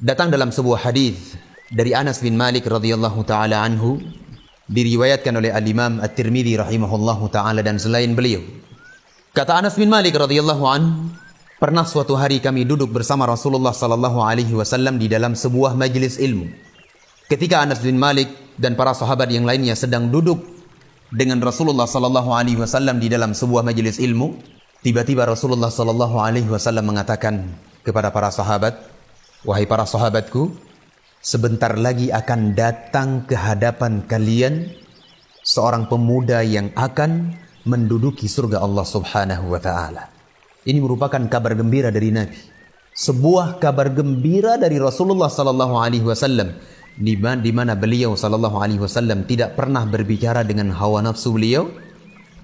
Datang dalam sebuah hadis dari Anas bin Malik radhiyallahu taala anhu, diriwayatkan oleh Al-Imam At-Tirmidzi rahimahullahu taala dan selain beliau. Kata Anas bin Malik radhiyallahu anhu, pernah suatu hari kami duduk bersama Rasulullah sallallahu alaihi wasallam di dalam sebuah majelis ilmu. Ketika Anas bin Malik dan para sahabat yang lainnya sedang duduk dengan Rasulullah sallallahu alaihi wasallam di dalam sebuah majelis ilmu, tiba-tiba Rasulullah sallallahu alaihi wasallam mengatakan kepada para sahabat, "Wahai para sahabatku, sebentar lagi akan datang ke hadapan kalian seorang pemuda yang akan menduduki surga Allah Subhanahu wa taala." Ini merupakan kabar gembira dari Nabi. Sebuah kabar gembira dari Rasulullah sallallahu alaihi wasallam di mana beliau sallallahu alaihi wasallam tidak pernah berbicara dengan hawa nafsu beliau,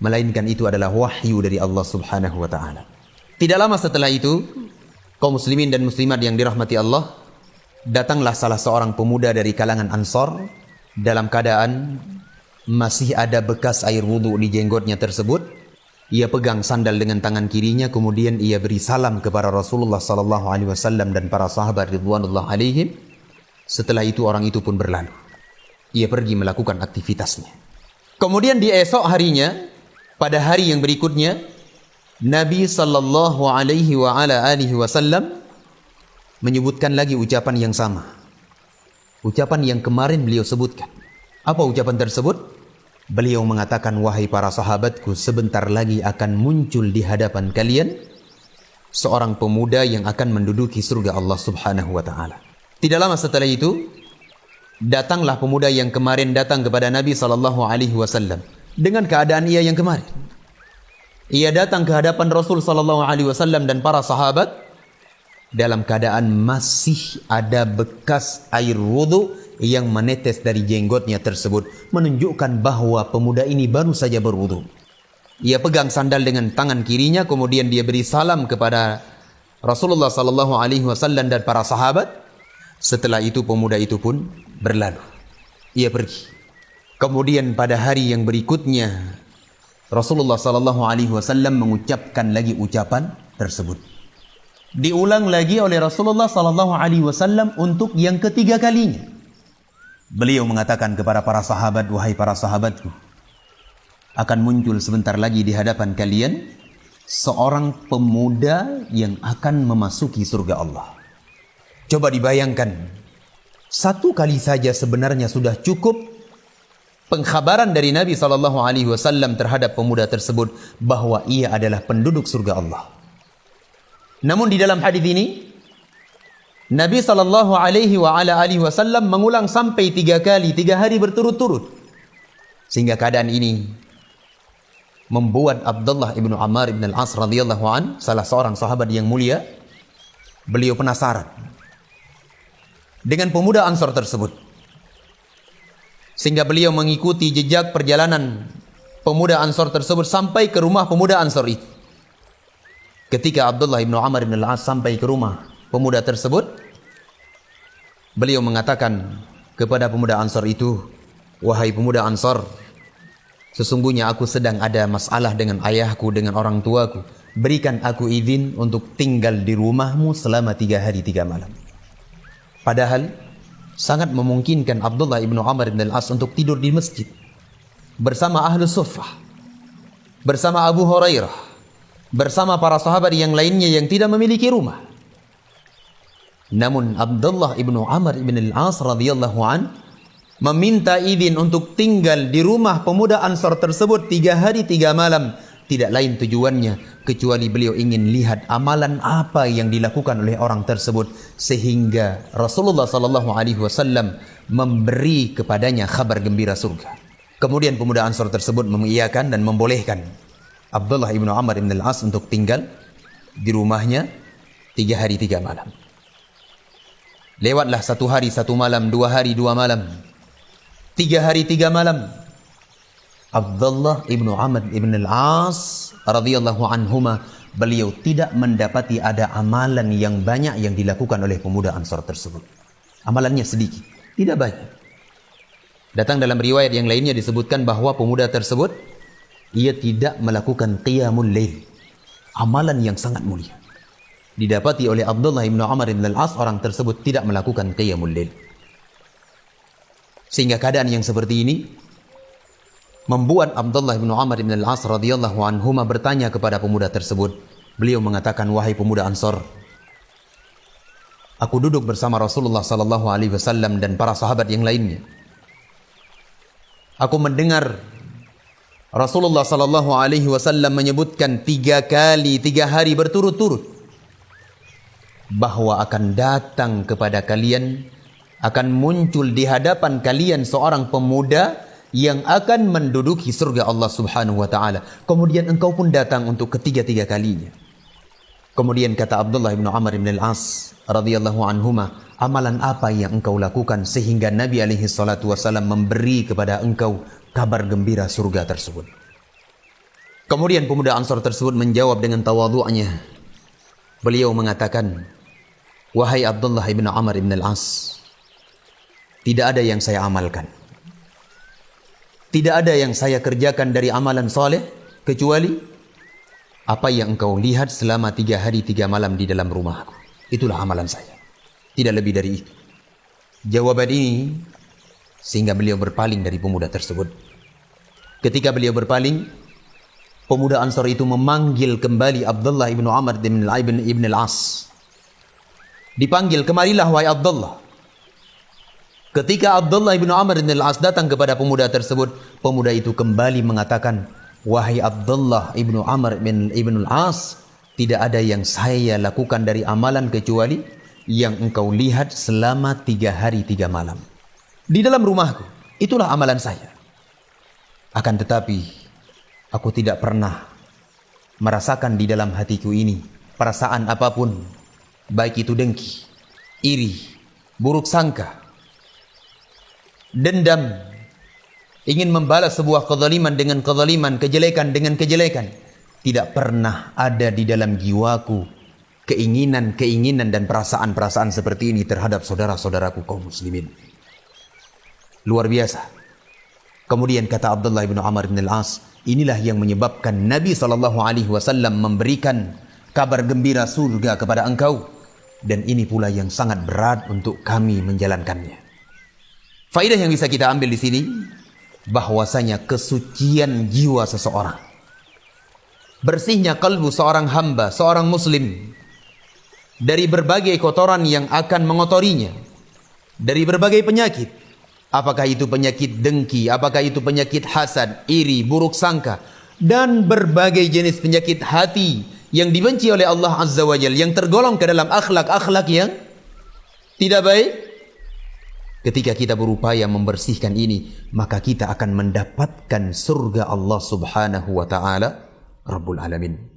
melainkan itu adalah wahyu dari Allah Subhanahu wa taala. Tidak lama setelah itu, kaum muslimin dan muslimat yang dirahmati Allah, datanglah salah seorang pemuda dari kalangan Ansar dalam keadaan masih ada bekas air wudhu di jenggotnya tersebut. Ia pegang sandal dengan tangan kirinya, kemudian ia beri salam kepada Rasulullah sallallahu alaihi wasallam dan para sahabat ridwanullah alaihim. Setelah itu orang itu pun berlalu. Ia pergi melakukan aktivitasnya. Kemudian di esok harinya, pada hari yang berikutnya, Nabi sallallahu alaihi wa ala alihi wasallam menyebutkan lagi ucapan yang sama. Ucapan yang kemarin beliau sebutkan. Apa ucapan tersebut? Beliau mengatakan, "Wahai para sahabatku, sebentar lagi akan muncul di hadapan kalian seorang pemuda yang akan menduduki surga Allah Subhanahu wa taala." Tidak lama setelah itu, datanglah pemuda yang kemarin datang kepada Nabi sallallahu alaihi wasallam dengan keadaan ia yang kemarin. Ia datang ke hadapan Rasul sallallahu alaihi wasallam dan para sahabat dalam keadaan masih ada bekas air wudhu yang menetes dari jenggotnya tersebut, menunjukkan bahwa pemuda ini baru saja berwudhu. Ia pegang sandal dengan tangan kirinya, kemudian dia beri salam kepada Rasulullah sallallahu alaihi wasallam dan para sahabat. Setelah itu pemuda itu pun berlalu. Ia pergi. Kemudian pada hari yang berikutnya, Rasulullah sallallahu alaihi wasallam mengucapkan lagi ucapan tersebut. Diulang lagi oleh Rasulullah sallallahu alaihi wasallam untuk yang ketiga kalinya. Beliau mengatakan kepada para sahabat, "Wahai para sahabatku, akan muncul sebentar lagi di hadapan kalian seorang pemuda yang akan memasuki surga Allah." Coba dibayangkan, satu kali saja sebenarnya sudah cukup pengkhabaran dari Nabi sallallahu alaihi wasallam terhadap pemuda tersebut bahwa ia adalah penduduk surga Allah. Namun di dalam hadis ini Nabi sallallahu alaihi wasallam mengulang sampai 3 kali, 3 hari berturut-turut. Sehingga keadaan ini membuat Abdullah ibnu Ammar ibn al-As radhiyallahu an, salah seorang sahabat yang mulia, beliau penasaran dengan pemuda Ansar tersebut. Sehingga beliau mengikuti jejak perjalanan pemuda Ansar tersebut sampai ke rumah pemuda Ansar itu. Ketika Abdullah ibnu Amr ibn al-As sampai ke rumah pemuda tersebut, beliau mengatakan kepada pemuda Ansar itu, "Wahai pemuda Ansar, sesungguhnya aku sedang ada masalah dengan ayahku, dengan orang tuaku. Berikan aku izin untuk tinggal di rumahmu selama 3 hari 3 malam." Padahal sangat memungkinkan Abdullah ibnu Amr ibn al-As untuk tidur di masjid bersama Ahlus Suffah, bersama Abu Hurairah, bersama para sahabat yang lainnya yang tidak memiliki rumah. Namun Abdullah ibnu Amr ibn al-As radhiyallahu an meminta izin untuk tinggal di rumah pemuda Ansar tersebut 3 hari 3 malam. Tidak lain tujuannya kecuali beliau ingin lihat amalan apa yang dilakukan oleh orang tersebut, sehingga Rasulullah sallallahu alaihi wasallam memberi kepadanya kabar gembira surga. Kemudian pemuda Ansar tersebut mengiyakan dan membolehkan Abdullah ibnu Amr ibn al-As untuk tinggal di rumahnya 3 hari 3 malam. Lewatlah 1 hari 1 malam, 2 hari 2 malam, 3 hari 3 malam. Abdullah ibnu Amr ibn al-As radhiyallahu anhuma, beliau tidak mendapati ada amalan yang banyak yang dilakukan oleh pemuda Ansar tersebut. Amalannya sedikit, tidak banyak. Datang dalam riwayat yang lainnya disebutkan bahwa pemuda tersebut ia tidak melakukan qiyamul lail, amalan yang sangat mulia. didapati oleh Abdullah bin Amr bin Al-As, orang tersebut tidak melakukan qiyamul lail. Sehingga keadaan yang seperti ini membuat Abdullah bin Amr bin Al-As radhiyallahu anhuma bertanya kepada pemuda tersebut. Beliau mengatakan, wahai pemuda Ansor, aku duduk bersama Rasulullah sallallahu alaihi wasallam dan para sahabat yang lainnya. Aku mendengar Rasulullah sallallahu alaihi wasallam menyebutkan 3 kali 3 hari berturut-turut bahwa akan datang kepada kalian, akan muncul di hadapan kalian seorang pemuda yang akan menduduki surga Allah Subhanahu wa taala. Kemudian engkau pun datang untuk ketiga-tiga kalinya. Kemudian kata Abdullah bin Amr bin Al-As radhiyallahu anhuma, amalan apa yang engkau lakukan sehingga Nabi alaihi salatu wasallam memberi kepada engkau kabar gembira surga tersebut? Kemudian pemuda Ansar tersebut menjawab dengan tawadhu'nya. Beliau mengatakan, wahai Abdullah bin Amr bin Al-As, tidak ada yang saya amalkan, tidak ada yang saya kerjakan dari amalan soleh kecuali apa yang engkau lihat selama 3 hari 3 malam di dalam rumahku. Itulah amalan saya, tidak lebih dari itu. Jawaban ini sehingga beliau berpaling dari pemuda tersebut. Ketika beliau berpaling, pemuda Ansar itu memanggil kembali Abdullah ibnu Amr ibn Al-As. Dipanggil, kemarilah wahai Abdullah. Ketika Abdullah ibnu Amr ibn Al-As datang kepada pemuda tersebut, pemuda itu kembali mengatakan, wahai Abdullah ibnu Amr ibn Al-As, tidak ada yang saya lakukan dari amalan kecuali yang engkau lihat selama 3 hari 3 malam di dalam rumahku. Itulah amalan saya. Akan tetapi aku tidak pernah merasakan di dalam hatiku ini perasaan apapun, baik itu dengki, iri, buruk sangka, dendam, ingin membalas sebuah kezaliman dengan kezaliman, kejelekan dengan kejelekan. Tidak pernah ada di dalam jiwaku keinginan dan perasaan-perasaan seperti ini terhadap saudara-saudaraku kaum muslimin. Luar biasa. Kemudian kata Abdullah bin Amr bin Al-As, inilah yang menyebabkan Nabi SAW memberikan kabar gembira surga kepada engkau, dan ini pula yang sangat berat untuk kami menjalankannya. Faedah yang bisa kita ambil di sini, bahwasanya kesucian jiwa seseorang, bersihnya kalbu seorang hamba, seorang muslim, dari berbagai kotoran yang akan mengotorinya, dari berbagai penyakit. Apakah itu penyakit dengki, apakah itu penyakit hasad, iri, buruk sangka, dan berbagai jenis penyakit hati yang dibenci oleh Allah Azza wa Jalla, yang tergolong ke dalam akhlak-akhlak yang tidak baik. Ketika kita berupaya membersihkan ini, maka kita akan mendapatkan surga Allah Subhanahu wa taala Rabbul Alamin.